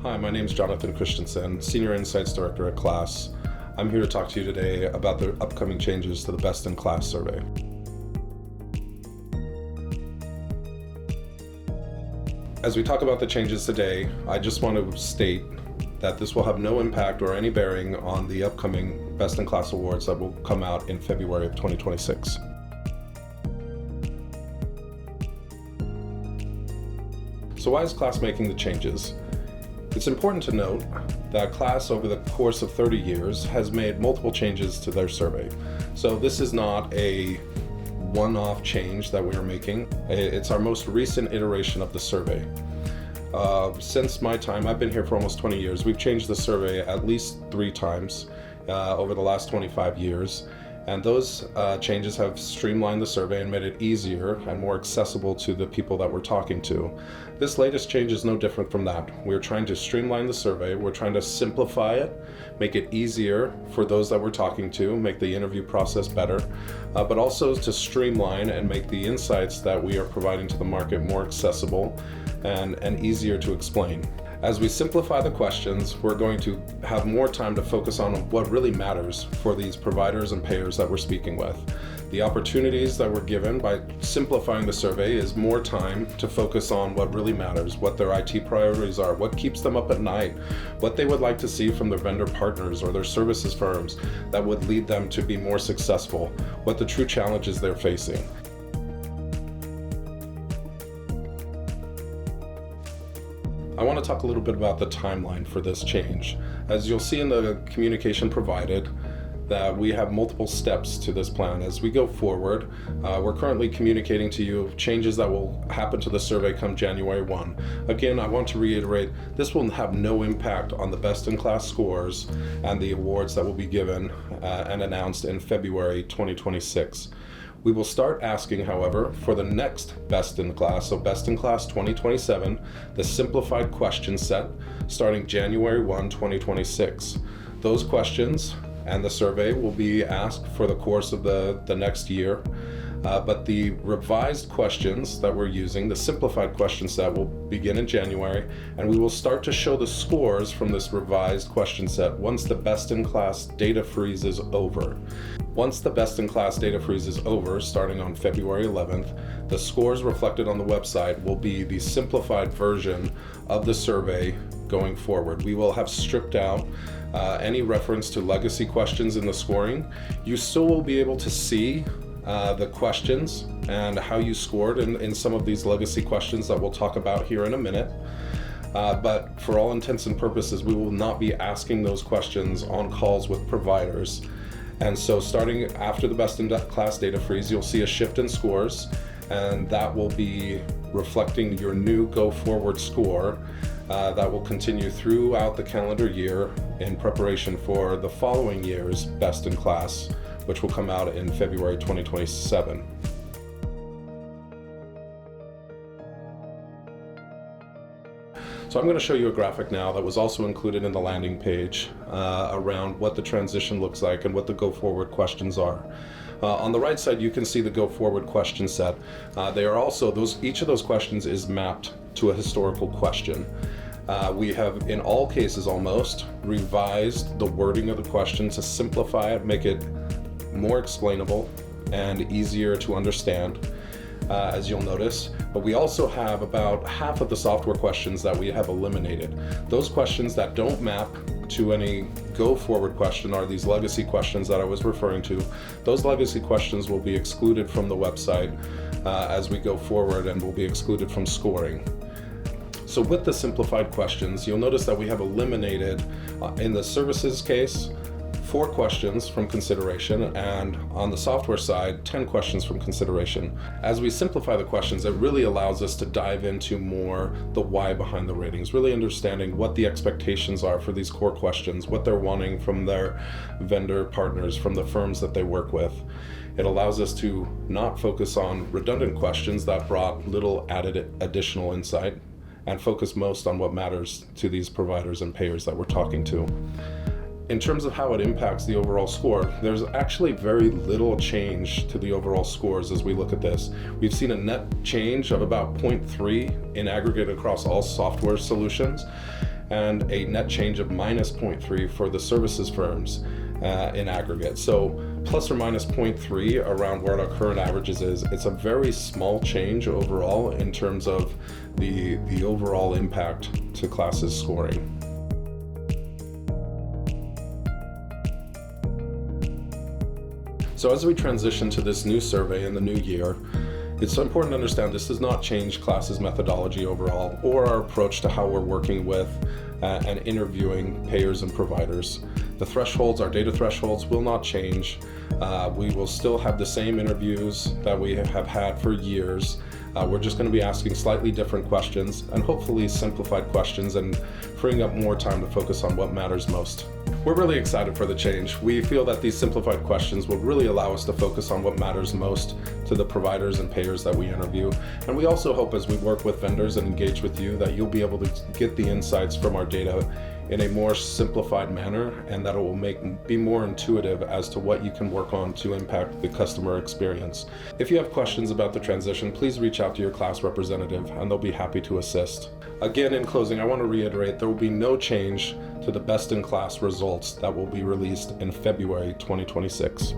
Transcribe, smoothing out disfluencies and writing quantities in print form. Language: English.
Hi, my name is Jonathan Christensen, Senior Insights Director at KLAS. I'm here to talk to you today about the upcoming changes to the Best in KLAS survey. As we talk about the changes today, I just want to state that this will have no impact or any bearing on the upcoming Best in KLAS awards that will come out in February of 2026. So why is KLAS making the changes? It's important to note that KLAS over the course of 30 years has made multiple changes to their survey. So this is not a one-off change that we are making. It's our most recent iteration of the survey. Since my time, I've been here for almost 20 years, we've changed the survey at least 3 times over the last 25 years. And those changes have streamlined the survey and made it easier and more accessible to the people that we're talking to. This latest change is no different from that. We're trying to streamline the survey, we're trying to simplify it, make it easier for those that we're talking to, make the interview process better, but also to streamline and make the insights that we are providing to the market more accessible and easier to explain. As we simplify the questions, we're going to have more time to focus on what really matters for these providers and payers that we're speaking with. The opportunities that we're given by simplifying the survey is more time to focus on what really matters, what their IT priorities are, what keeps them up at night, what they would like to see from their vendor partners or their services firms that would lead them to be more successful, what the true challenges they're facing. I want to talk a little bit about the timeline for this change. As you'll see in the communication provided, that we have multiple steps to this plan. As we go forward, we're currently communicating to you changes that will happen to the survey come January 1. Again, I want to reiterate, this will have no impact on the Best in KLAS scores and the awards that will be given and announced in February 2026. We will start asking, however, for the next Best in KLAS, so Best in KLAS 2027, the simplified question set, starting January 1, 2026. Those questions and the survey will be asked for the course of the next year, but the revised questions that we're using, the simplified question set, will begin in January, and we will start to show the scores from this revised question set once the Best in KLAS data freeze is over. Once the Best in KLAS data freeze is over, starting on February 11th, the scores reflected on the website will be the simplified version of the survey going forward. We will have stripped out any reference to legacy questions in the scoring. You still will be able to see the questions and how you scored in some of these legacy questions that we'll talk about here in a minute. But for all intents and purposes, we will not be asking those questions on calls with providers. And so starting after the Best in KLAS data freeze, you'll see a shift in scores, and that will be reflecting your new go-forward score that will continue throughout the calendar year in preparation for the following year's Best in KLAS, which will come out in February 2027. So I'm going to show you a graphic now that was also included in the landing page around what the transition looks like and what the go-forward questions are. On the right side, you can see the go-forward question set. They are also, each of those questions is mapped to a historical question. We have, in all cases almost, revised the wording of the question to simplify it, make it more explainable and easier to understand, as you'll notice. But we also have about half of the software questions that we have eliminated. Those questions that don't map to any go-forward question are these legacy questions that I was referring to. Those legacy questions will be excluded from the website as we go forward and will be excluded from scoring. So with the simplified questions, you'll notice that we have eliminated, in the services case, 4 questions from consideration, and on the software side, 10 questions from consideration. As we simplify the questions, it really allows us to dive into more the why behind the ratings, really understanding what the expectations are for these core questions, what they're wanting from their vendor partners, from the firms that they work with. It allows us to not focus on redundant questions that brought little added additional insight, and focus most on what matters to these providers and payers that we're talking to. In terms of how it impacts the overall score, there's actually very little change to the overall scores as we look at this. We've seen a net change of about 0.3 in aggregate across all software solutions. and a net change of minus 0.3 for the services firms in aggregate. So plus or minus 0.3 around where our current averages is. It's a very small change overall in terms of the overall impact to KLAS's scoring. So as we transition to this new survey in the new year, it's important to understand this does not change KLAS's methodology overall or our approach to how we're working with and interviewing payers and providers. The thresholds, our data thresholds, will not change. We will still have the same interviews that we have had for years. We're just going to be asking slightly different questions and hopefully simplified questions and freeing up more time to focus on what matters most. We're really excited for the change. We feel that these simplified questions will really allow us to focus on what matters most to the providers and payers that we interview. And we also hope as we work with vendors and engage with you that you'll be able to get the insights from our data in a more simplified manner, and that it will be more intuitive as to what you can work on to impact the customer experience. If you have questions about the transition, please reach out to your KLAS representative and they'll be happy to assist. Again, in closing, I want to reiterate there will be no change to the best in KLAS results that will be released in February 2026.